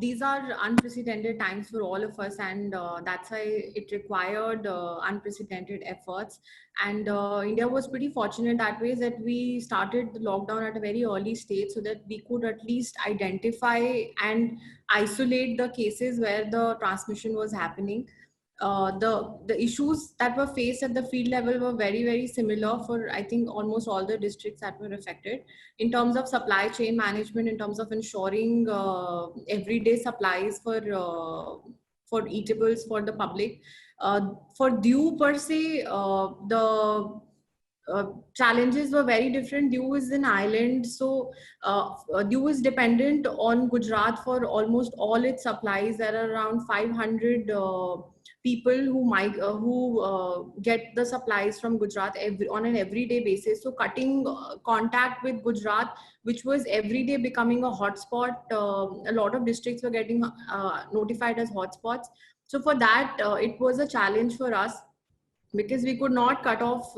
these are unprecedented times for all of us, and that's why it required unprecedented efforts. And India was pretty fortunate that way, that we started the lockdown at a very early stage so that we could at least identify and isolate the cases where the transmission was happening. The issues that were faced at the field level were very similar for, I think, almost all the districts that were affected, in terms of supply chain management, in terms of ensuring everyday supplies for eatables for the public. For Diu per se, the challenges were very different. Diu is an island, so Diu is dependent on Gujarat for almost all its supplies. There are around 500 people who get the supplies from Gujarat on an everyday basis. So cutting contact with Gujarat, which was every day becoming a hotspot, a lot of districts were getting notified as hotspots. So for that, it was a challenge for us, because we could not cut off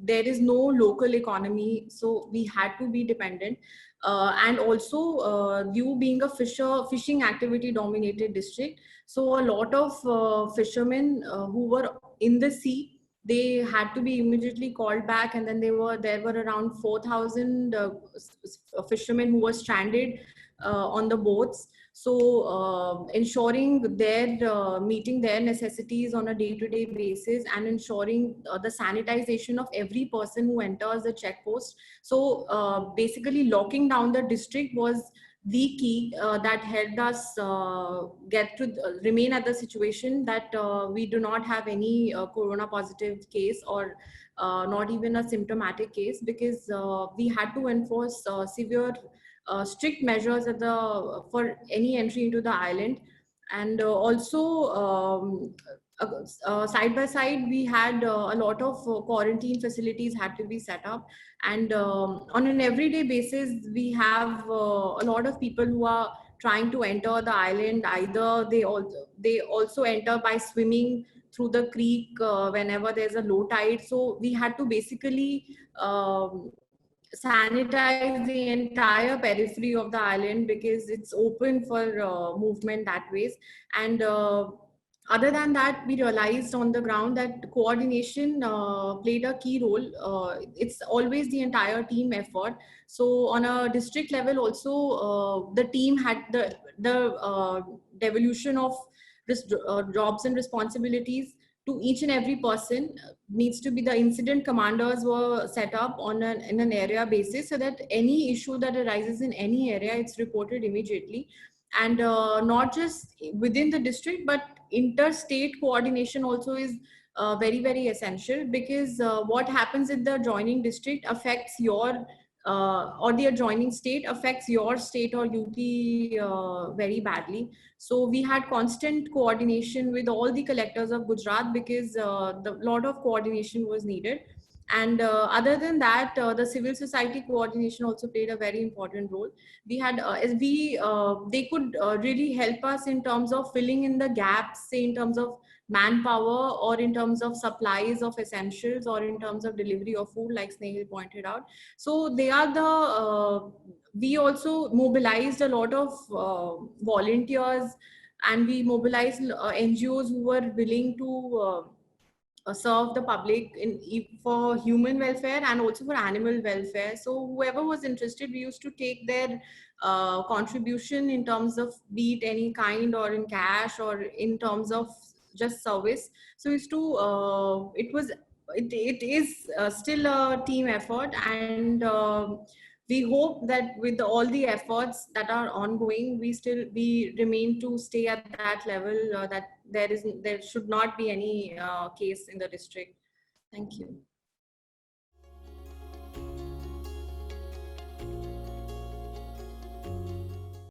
there is no local economy, so we had to be dependent. And also Diu being a fishing activity dominated district, so a lot of fishermen who were in the sea, they had to be immediately called back, and then there were around 4,000 fishermen who were stranded on the boats. So ensuring their meeting their necessities on a day-to-day basis, and ensuring the sanitization of every person who enters the checkpost. So basically locking down the district was the key that helped us get to remain at the situation that we do not have any corona positive case, or not even a symptomatic case, because we had to enforce severe strict measures for any entry into the island. And also side by side, we had a lot of quarantine facilities had to be set up. And on an everyday basis, we have a lot of people who are trying to enter the island. Either they also enter by swimming through the creek whenever there's a low tide. So we had to basically sanitize the entire periphery of the island, because it's open for movement that ways. And other than that, we realized on the ground that coordination played a key role. It's always the entire team effort. So on a district level also, the team had the devolution of jobs and responsibilities to each and every person. Needs to be, the incident commanders were set up in an area basis, so that any issue that arises in any area, it's reported immediately. And not just within the district, but interstate coordination also is very essential, because what happens in the adjoining district affects your or the adjoining state affects your state or UT very badly. So we had constant coordination with all the collectors of Gujarat, because the lot of coordination was needed. And other than that, the civil society coordination also played a very important role. We had they could really help us in terms of filling in the gaps, say in terms of manpower, or in terms of supplies of essentials, or in terms of delivery of food, like Snehal pointed out. So they are we also mobilized a lot of volunteers, and we mobilized NGOs who were willing to serve the public for human welfare and also for animal welfare. So whoever was interested, we used to take their contribution in terms of, be it any kind, or in cash, or in terms of just service. So used to it is still a team effort. And we hope that with all the efforts that are ongoing, we remain to stay at that level, that there should not be any case in the district. Thank you.